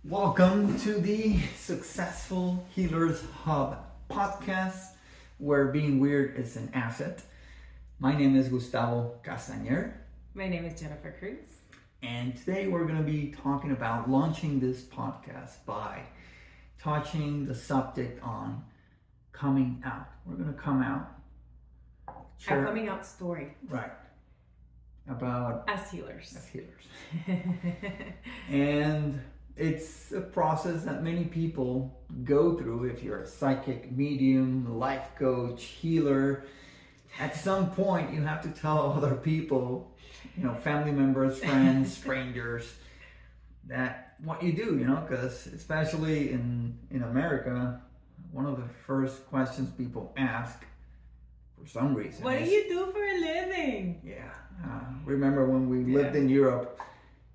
Welcome to the Successful Healers Hub podcast, where being weird is an asset. My name is Gustavo Castañer, My name is Jennifer Cruz. and today we're going to be talking about launching this podcast by touching the subject on coming out. We're going to come out. Our coming out story Right. About as healers. And it's a process that many people go through. If you're a psychic, medium, life coach, healer, at some point you have to tell other people, family members, friends, strangers, that what you do, because especially in America, one of the first questions people ask for some reason What do you do for a living? Yeah. Remember when we lived in Europe,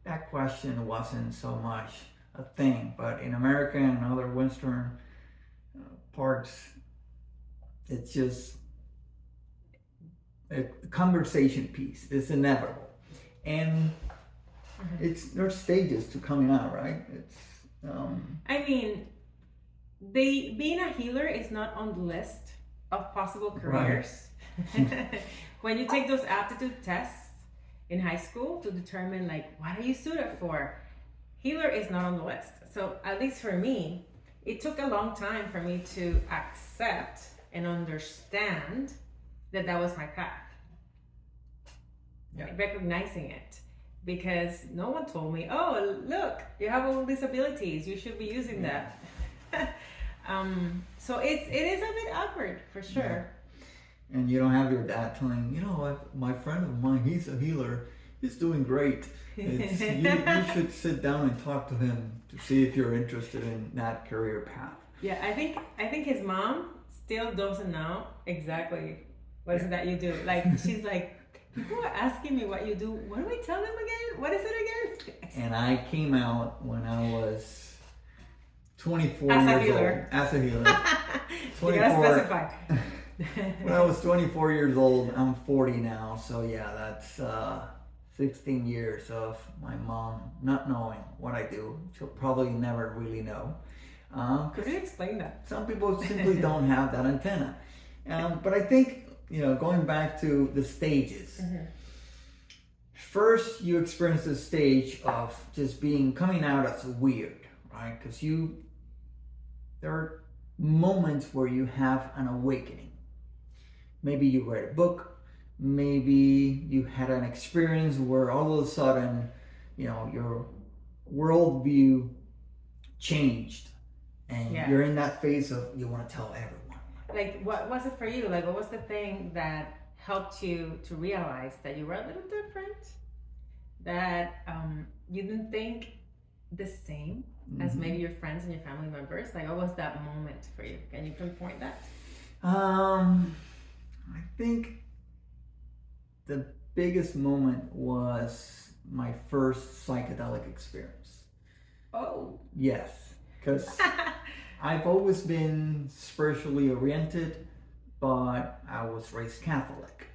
that question wasn't so much a thing. But in America and other Western parts, it's just a conversation piece. It's inevitable. And there's stages to coming out, right? Being a healer is not on the list of possible careers. Right. When you take those aptitude tests in high school to determine what are you suited for, healer is not on the list. So at least for me, it took a long time for me to accept and understand that was my path. Yeah. Recognizing it, because no one told me, oh, look, you have all these abilities, you should be using that. So it is a bit awkward for sure. Yeah. And you don't have your dad telling, my friend of mine, he's a healer, he's doing great. You should sit down and talk to him to see if you're interested in that career path. Yeah, I think his mom still doesn't know exactly what is it that you do. She's like, people are asking me what you do. What do I tell them again? What is it again? And I came out when I was 24 as years a healer. old. As a healer. 24. You gotta specify. When I was 24 years old, I'm 40 now. So yeah, that's 16 years of my mom not knowing what I do. She'll probably never really know. Could you explain that? Some people simply don't have that antenna. But I think, going back to the stages. Mm-hmm. First, you experience the stage of just coming out as weird, right? Because there are moments where you have an awakening. Maybe you read a book, maybe you had an experience where all of a sudden, your worldview changed, and you're in that phase of you want to tell everyone. What was it for you? What was the thing that helped you to realize that you were a little different? That you didn't think the same as maybe your friends and your family members? What was that moment for you? Can you pinpoint that? I think the biggest moment was my first psychedelic experience. Oh. Yes, because I've always been spiritually oriented, but I was raised Catholic.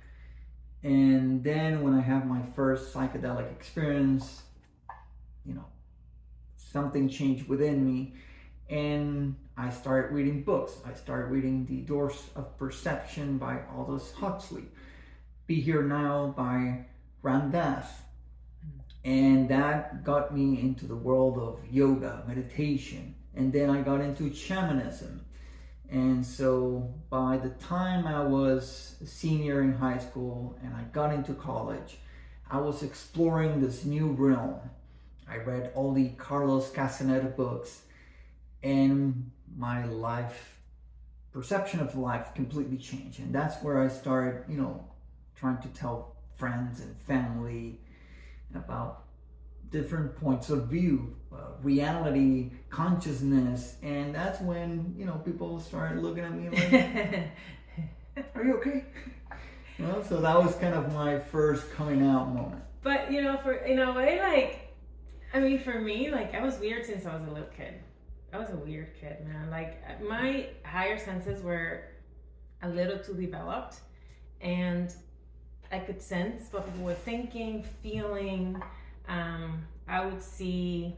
And then when I had my first psychedelic experience, something changed within me, and I started reading books. I started reading The Doors of Perception by Aldous Huxley, Be Here Now by Ram Dass. And that got me into the world of yoga, meditation, and then I got into shamanism. And so by the time I was a senior in high school and I got into college, I was exploring this new realm. I read all the Carlos Castaneda books, and my perception of life completely changed. And that's where I started, trying to tell friends and family about different points of view, reality, consciousness. And that's when, people started looking at me like, are you okay? So that was kind of my first coming out moment. But, in a way, for me, I was weird since I was a little kid. I was a weird kid, man. My higher senses were a little too developed, and I could sense what people were thinking, feeling. I would see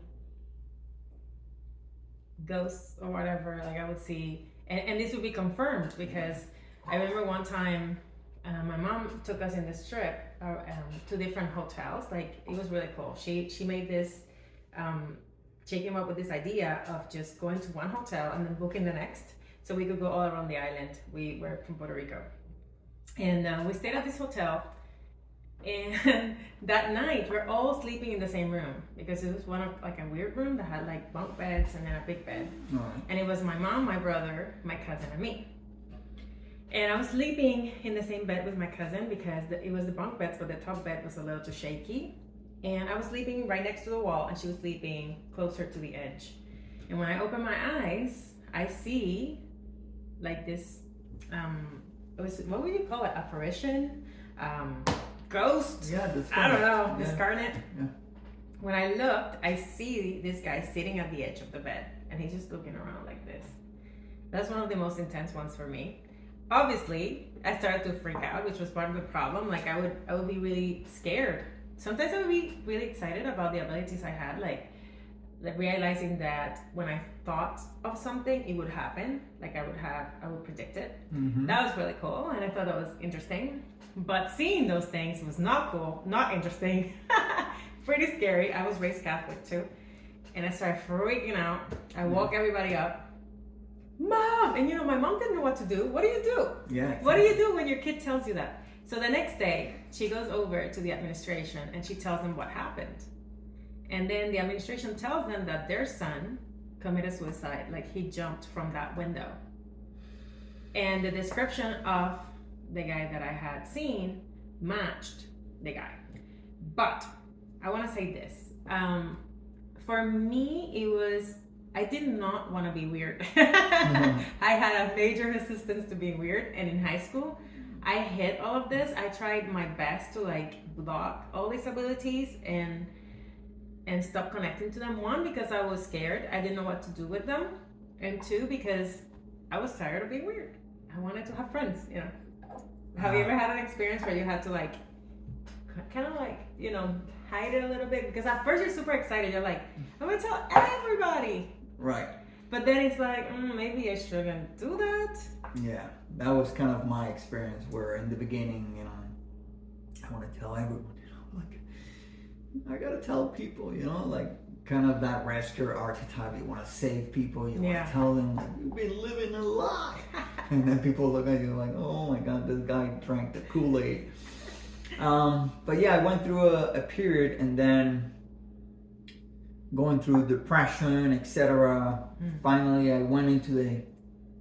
ghosts or whatever. Like I would see, and this would be confirmed because I remember one time my mom took us in this trip to different hotels. Like it was really cool. She made this. She came up with this idea of just going to one hotel and then booking the next, so we could go all around the island. We were from Puerto Rico, and we stayed at this hotel. And that night, we're all sleeping in the same room because it was like a weird room that had like bunk beds and then a big bed. Right. And it was my mom, my brother, my cousin, and me. And I was sleeping in the same bed with my cousin because it was the bunk beds, but the top bed was a little too shaky. And I was sleeping right next to the wall, and she was sleeping closer to the edge. And when I open my eyes, I see like this. What would you call it? Apparition. Ghost? Yeah, this I don't know. Yeah. Discarnate? Yeah. When I looked, I see this guy sitting at the edge of the bed, and he's just looking around like this. That's one of the most intense ones for me. Obviously, I started to freak out, which was part of the problem. Like I would be really scared. Sometimes I would be really excited about the abilities I had, like realizing that when I thought of something, it would happen. Like I would predict it. Mm-hmm. That was really cool, and I thought that was interesting. But seeing those things was not cool, not interesting, pretty scary. I was raised Catholic too, and I started freaking out. I woke everybody up. Mom! And my mom didn't know what to do. What do you do? Yeah. Exactly. What do you do when your kid tells you that? So the next day, she goes over to the administration and she tells them what happened. And then the administration tells them that their son committed suicide, like he jumped from that window. And the description of the guy that I had seen matched the guy. But I want to say this. For me, I did not want to be weird. Mm-hmm. I had a major resistance to being weird. And in high school, I hid all of this. I tried my best to like block all these abilities and stop connecting to them. One, because I was scared. I didn't know what to do with them. And two, because I was tired of being weird. I wanted to have friends, Have you ever had an experience where you had to like, kind of like, hide it a little bit? Because at first you're super excited. You're like, I'm going to tell everybody. Right. But then it's like, maybe I shouldn't do that. Yeah, that was kind of my experience where in the beginning, I want to tell everyone, like, I got to tell people, like kind of that rescuer archetype. You want to save people. You want to tell them, like, you've been living a lie. And then people look at you like, oh my God, this guy drank the Kool-Aid. But yeah, I went through a period and then going through depression, etc. Finally, I went into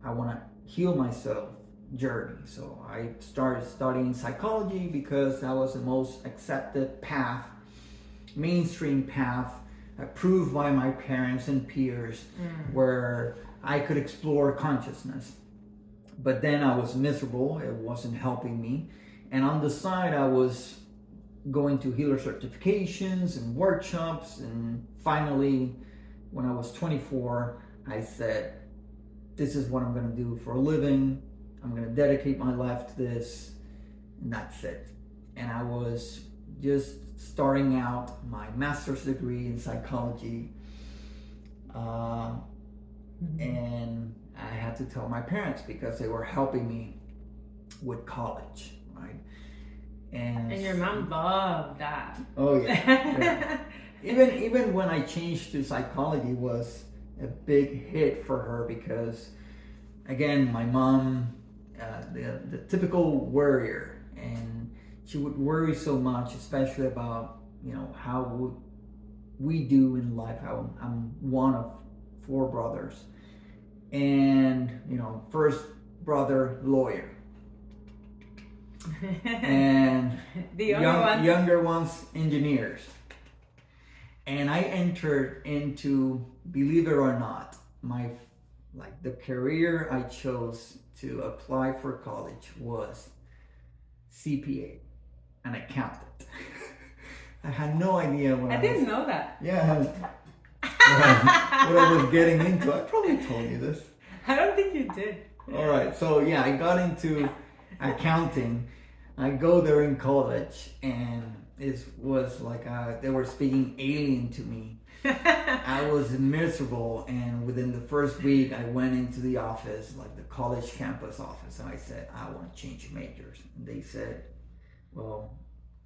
I want to heal myself journey. So I started studying psychology because that was the most accepted path, mainstream path, approved by my parents and peers, where I could explore consciousness. But then I was miserable. It wasn't helping me. And on the side, I was going to healer certifications and workshops. And finally, when I was 24, I said, this is what I'm going to do for a living. I'm going to dedicate my life to this. And that's it. And I was just starting out my master's degree in psychology. And I had to tell my parents because they were helping me with college, right? And your mom loved that. Oh yeah. Even when I changed to psychology was a big hit for her because, again, my mom, the typical worrier, and she would worry so much, especially about how would we do in life. I'm one of 4 brothers. And first brother lawyer, and the younger ones engineers. And I entered into, believe it or not, the career I chose to apply for college was CPA, an accountant. I had no idea what I didn't know that. Yeah. What I was getting into. I probably told you this. I don't think you did. All right, so yeah, I got into accounting. I go there in college, and it was like they were speaking alien to me. I was miserable, and within the first week, I went into the office, like the college campus office, and I said, I want to change majors. And they said, well,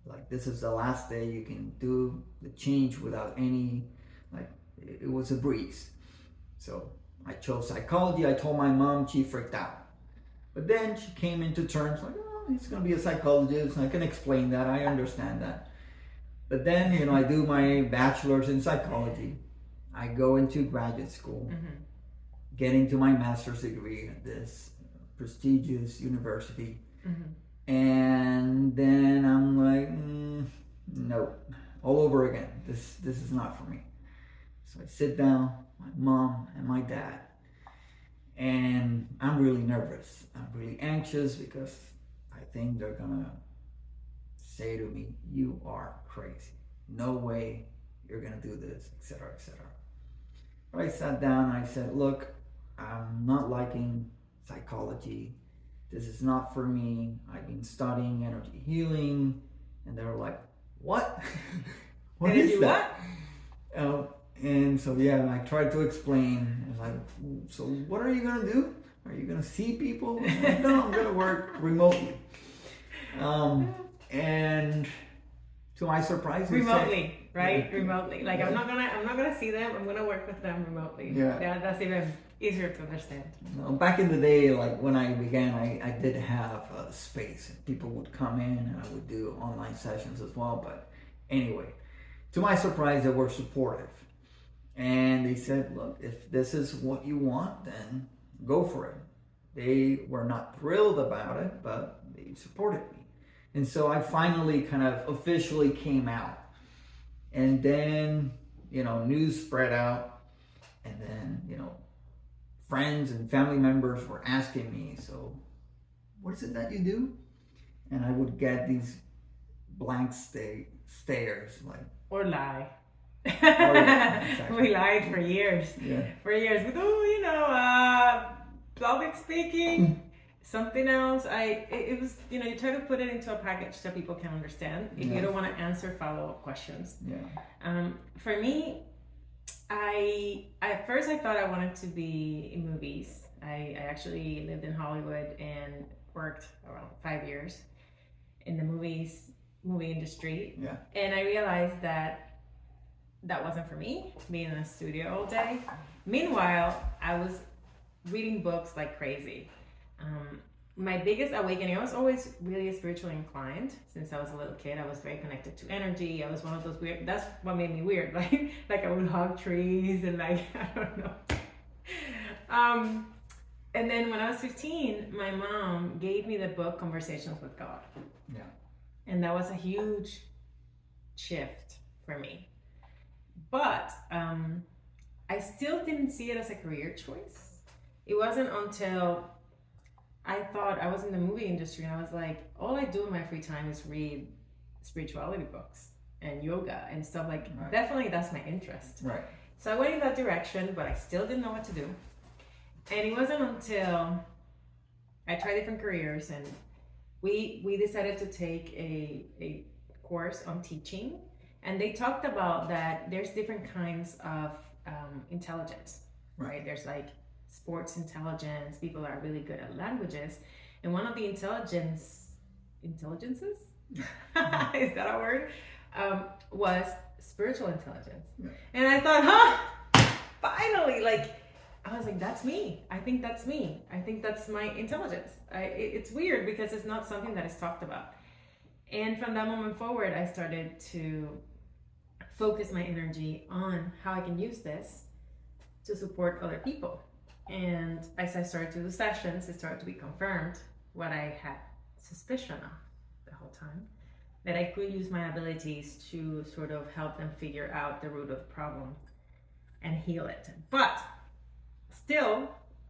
like this is the last day you can do the change without any, like it was a breeze. So I chose psychology. I told my mom, she freaked out. But then she came into terms like, oh, he's going to be a psychologist. I can explain that. I understand that. But then, I do my bachelor's in psychology. I go into graduate school, get into my master's degree at this prestigious university. And then I'm like, no, all over again. This is not for me. So I sit down, my mom and my dad, and I'm really nervous. I'm really anxious because I think they're gonna say to me, you are crazy. No way you're gonna do this, etc., etc. But I sat down and I said, look, I'm not liking psychology. This is not for me. I've been studying energy healing. And they were like, what? What is that? And so, I tried to explain. I was like, so what are you going to do? Are you going to see people? Like, no, I'm going to work remotely. And to my surprise, remotely, right? Yeah. Remotely. Like I'm not gonna see them. I'm gonna work with them remotely. Yeah, that's even easier to understand. Back in the day, like when I began, I did have a space. People would come in and I would do online sessions as well. But anyway, to my surprise, they were supportive. And they said, look, if this is what you want, then go for it. They were not thrilled about it, but they supported me. And so I finally kind of officially came out. And then, news spread out. And then, friends and family members were asking me, so what is it that you do? And I would get these blank stares like. Or lie. Exactly. We lied for years. Yeah. For years. We do, public speaking. Something else, it was, you try to put it into a package so people can understand if you don't want to answer follow-up questions. Yeah. For me, at first I thought I wanted to be in movies. I actually lived in Hollywood and worked around 5 years in the movie industry. Yeah. And I realized that wasn't for me, being in a studio all day. Meanwhile, I was reading books like crazy. My biggest awakening, I was always really spiritually inclined since I was a little kid. I was very connected to energy. I was one of those weird, that's what made me weird. Like I would hug trees and I don't know. And then when I was 15, my mom gave me the book Conversations with God. Yeah. And that was a huge shift for me. But I still didn't see it as a career choice. It wasn't until I thought I was in the movie industry and I was like, all I do in my free time is read spirituality books and yoga and stuff like, right. Definitely that's my interest. Right. So I went in that direction, but I still didn't know what to do. And it wasn't until I tried different careers and we decided to take a course on teaching. And they talked about that there's different kinds of intelligence, right? There's like sports intelligence, people are really good at languages. And one of the intelligences, is that a word? Was spiritual intelligence. Yeah. And I thought, finally, I was like, that's me. I think that's me. I think that's my intelligence. It's weird because it's not something that is talked about. And from that moment forward, I started to focus my energy on how I can use this to support other people. And as I started to do sessions, it started to be confirmed what I had suspicion of the whole time, that I could use my abilities to sort of help them figure out the root of the problem and heal it. But still,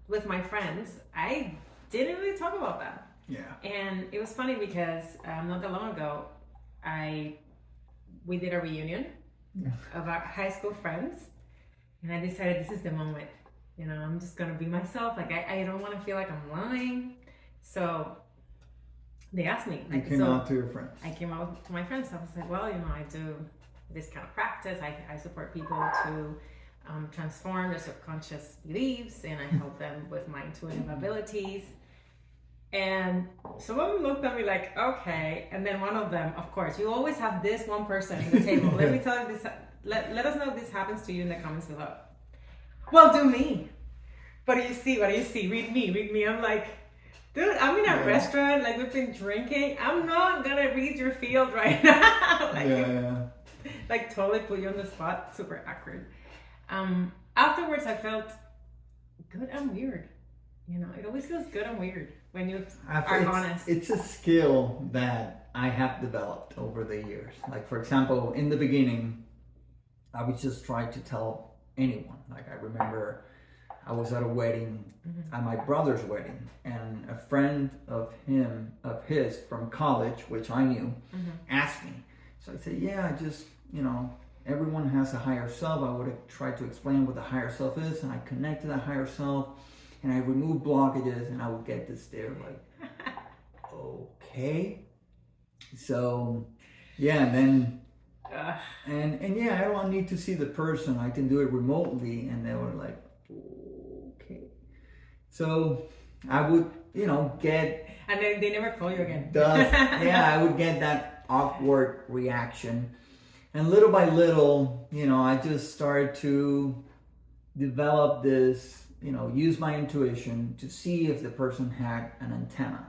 with my friends, I didn't really talk about that. Yeah. And it was funny because not that long ago, we did a reunion of our high school friends, and I decided this is the moment. I'm just gonna be myself. I don't want to feel like I'm lying. So they asked me. You came out to your friends. I came out to my friends. I was like, well, I do this kind of practice. I support people to transform their subconscious beliefs, and I help them with my intuitive abilities. And some of them looked at me like, okay. And then one of them, of course, you always have this one person at the table. Let me tell you this. Let us know if this happens to you in the comments below. Well, do me. What do you see? What do you see? Read me. I'm like, dude, I'm in a restaurant. Like, we've been drinking. I'm not gonna read your field right now. Like, totally put you on the spot. Super awkward. Afterwards, I felt good and weird. You know, it always feels good and weird when you are honest. It's a skill that I have developed over the years. Like, for example, in the beginning, I would just try to tell anyone. Like, I remember I was at a wedding, at my brother's wedding, and a friend of his from college, which I knew, asked me. So I said, yeah, I just, everyone has a higher self. I would have tried to explain what the higher self is, and I connect to the higher self, and I remove blockages, and I would get this stare like, okay. So, yeah, and then, and yeah, I don't need to see the person. I can do it remotely, and they were like, okay. So I would, get... And then they never call you again. I would get that awkward reaction. And little by little, I just started to develop this, use my intuition to see if the person had an antenna.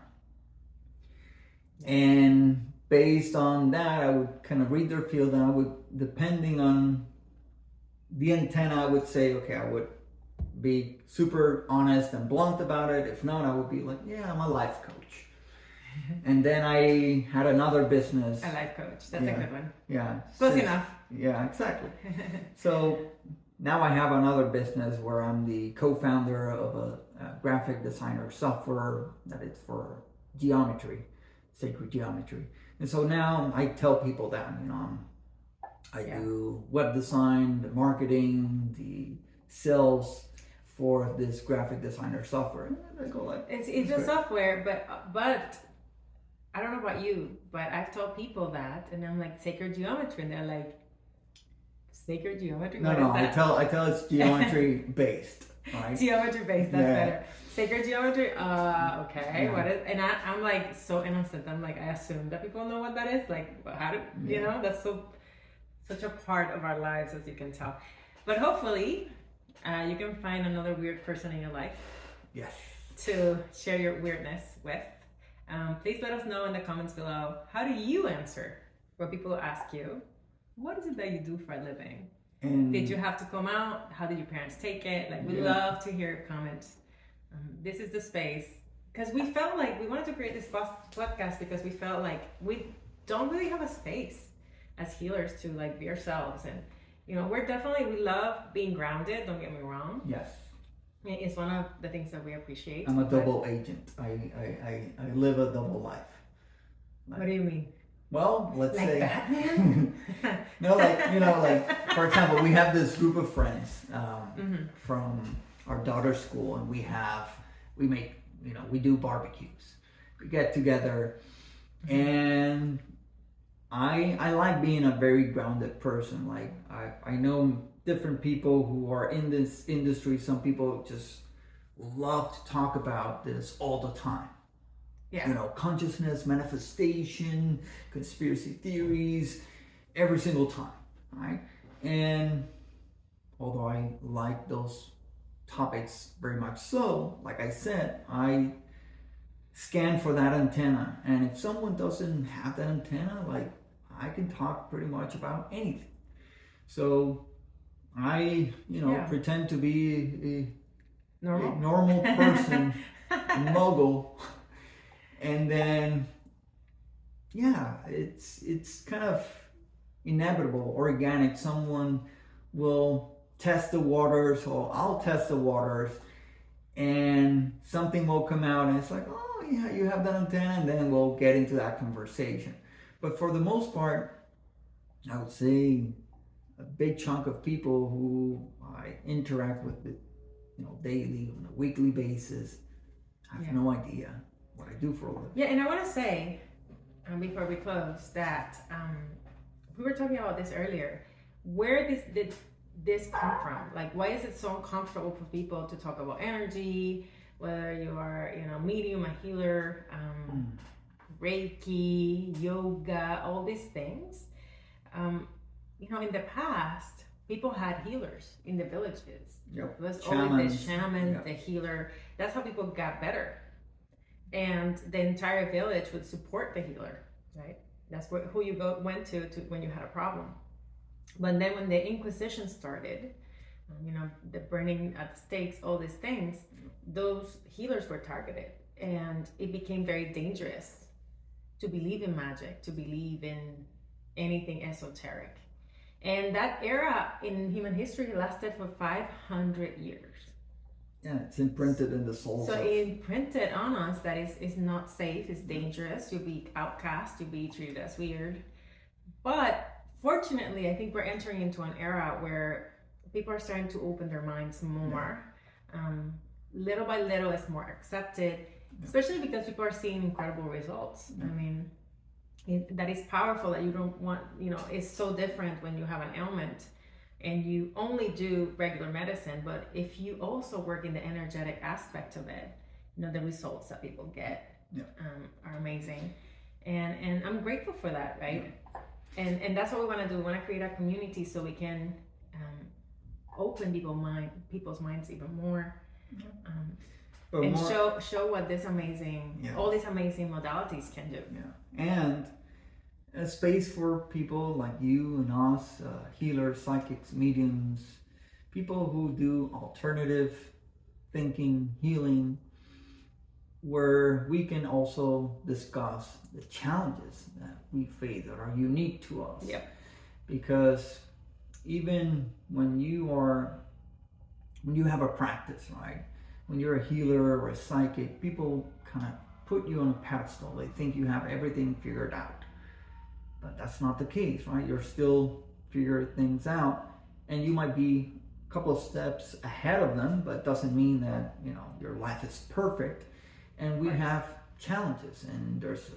And based on that, I would kind of read their field, and I would, depending on the antenna, I would say, okay, I would be super honest and blunt about it. If not, I would be like, yeah, I'm a life coach. And then I had another business. A life coach. That's a good one. Yeah. Close enough. Yeah, exactly. So now I have another business where I'm the co-founder of a graphic designer software that is for geometry, sacred geometry. And so now I tell people that, I do web design, the marketing, the sales for this graphic designer software. And I go like, it's a software, but I don't know about you, but I've told people that, and I'm like, sacred geometry, and they're like, sacred geometry? No, I tell it's geometry based. Right? Geometry based, that's better. Sacred geometry, okay. Yeah. What is? And I'm like so innocent. I'm like, I assume that people know what that is. Like, how do that's such a part of our lives, as you can tell. But hopefully, you can find another weird person in your life. Yes. To share your weirdness with. Please let us know in the comments below. How do you answer when people ask you, what is it that you do for a living? And did you have to come out? How did your parents take it? Like, we love to hear your comments. This is the space. Because we felt like we wanted to create this podcast because we felt like we don't really have a space as healers to like be ourselves. And, we love being grounded. Don't get me wrong. Yes. It's one of the things that we appreciate. I'm a double agent. I live a double life. What do you mean? Well, let's say Batman? No, like for example, we have this group of friends from our daughter's school, and we do barbecues. We get together, and I like being a very grounded person. Like I know different people who are in this industry. Some people just love to talk about this all the time. Yeah. Consciousness, manifestation, conspiracy theories, every single time, right? And although I like those topics very much so, like I said, I scan for that antenna. And if someone doesn't have that antenna, like, I can talk pretty much about anything. So I, pretend to be a normal person, a mogul. And then, it's kind of inevitable, organic. Someone will test the waters, or I'll test the waters, and something will come out, and it's like, oh yeah, you have that antenna, and then we'll get into that conversation. But for the most part, I would say a big chunk of people who I interact with, daily, on a weekly basis, have no idea what I do for a living. Yeah, and I want to say, before we close, that we were talking about this earlier. Where did this come from? Like, why is it so uncomfortable for people to talk about energy? Whether you are, medium, a healer, Reiki, yoga, all these things. In the past, people had healers in the villages. Yep. It was Shamans. always the shaman, Yep. the healer. That's how people got better. And the entire village would support the healer, right? That's who you went to when you had a problem. But then when the Inquisition started, the burning at the stakes, all these things, those healers were targeted. And it became very dangerous to believe in magic, to believe in anything esoteric. And that era in human history lasted for 500 years. Yeah, it's imprinted in the souls. So it imprinted on us that it's not safe, it's dangerous, you'll be outcast, you'll be treated as weird. But fortunately, I think we're entering into an era where people are starting to open their minds more. Little by little, it's more accepted, especially because people are seeing incredible results. I mean, that is powerful that you don't want, it's so different when you have an ailment and you only do regular medicine. But if you also work in the energetic aspect of it, the results that people get are amazing. And I'm grateful for that, right? And that's what we want to do. We want to create a community so we can open people's minds even more, and show what this amazing, all these amazing modalities can do. Yeah, and a space for people like you and us, healers, psychics, mediums, people who do alternative thinking, healing, where we can also discuss the challenges that we face that are unique to us. Yep. Because even when you have a practice, right? When you're a healer or a psychic, people kind of put you on a pedestal. They think you have everything figured out. But that's not the case, right? You're still figuring things out, and you might be a couple of steps ahead of them, but it doesn't mean that, your life is perfect. And we have challenges, and there's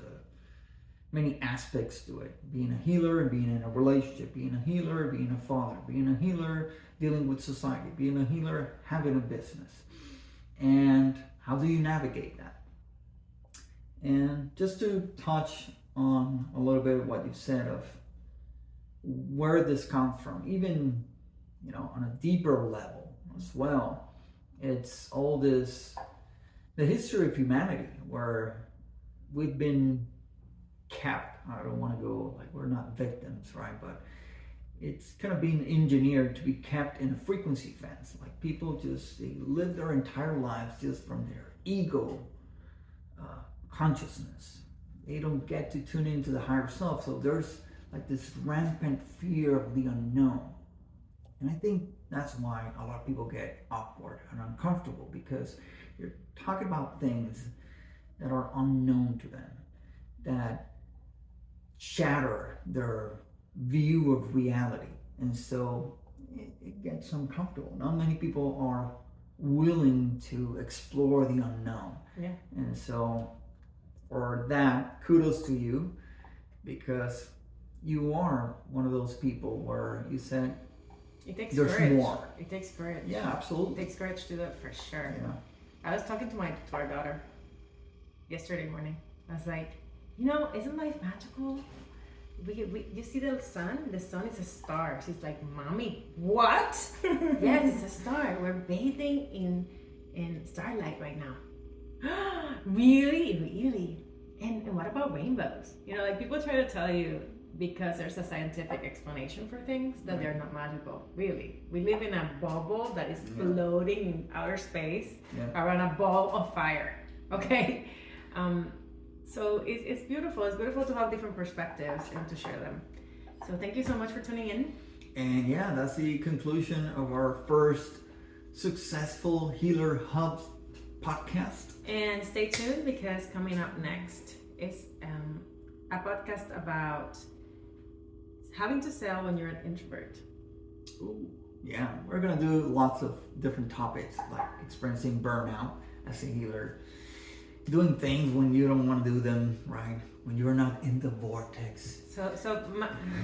many aspects to it. Being a healer and being in a relationship, being a healer, being a father, being a healer, dealing with society, being a healer, having a business. And how do you navigate that? And just to touch on a little bit of what you said of where this comes from, even, on a deeper level as well, it's all this, the history of humanity where we've been kept. I don't want to go like we're not victims, right? But it's kind of being engineered to be kept in a frequency fence. Like people they live their entire lives just from their ego consciousness. They don't get to tune into the higher self. So there's like this rampant fear of the unknown. And I think that's why a lot of people get awkward and uncomfortable, because you're talking about things that are unknown to them, that shatter their view of reality. And so it gets uncomfortable. Not many people are willing to explore the unknown. Yeah. And so for that, kudos to you, because you are one of those people where you said it takes there's courage. more. It takes courage. Yeah, absolutely. It takes courage to do that for sure. Yeah. I was talking to our daughter yesterday morning. I was like, isn't life magical? You see the sun? The sun is a star. She's like, Mommy, what? Yes, it's a star. We're bathing in starlight right now. Really? And what about rainbows? People try to tell you because there's a scientific explanation for things that they're not magical. Really, we live in a bubble that is floating in outer space around a ball of fire. Okay, so it's beautiful. It's beautiful to have different perspectives and to share them. So thank you so much for tuning in. And that's the conclusion of our first successful Healer Hub podcast. And stay tuned, because coming up next is a podcast about having to sell when you're an introvert. Ooh, yeah, we're gonna do lots of different topics, like experiencing burnout as a healer, doing things when you don't want to do them, right? When you're not in the vortex.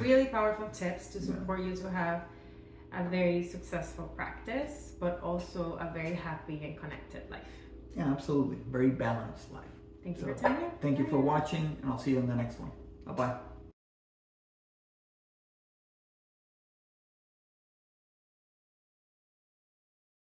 Really powerful tips to support you to have a very successful practice, but also a very happy and connected life. Yeah, absolutely. Very balanced life. Thank you for telling me. Thank you for watching, and I'll see you in the next one. Bye-bye.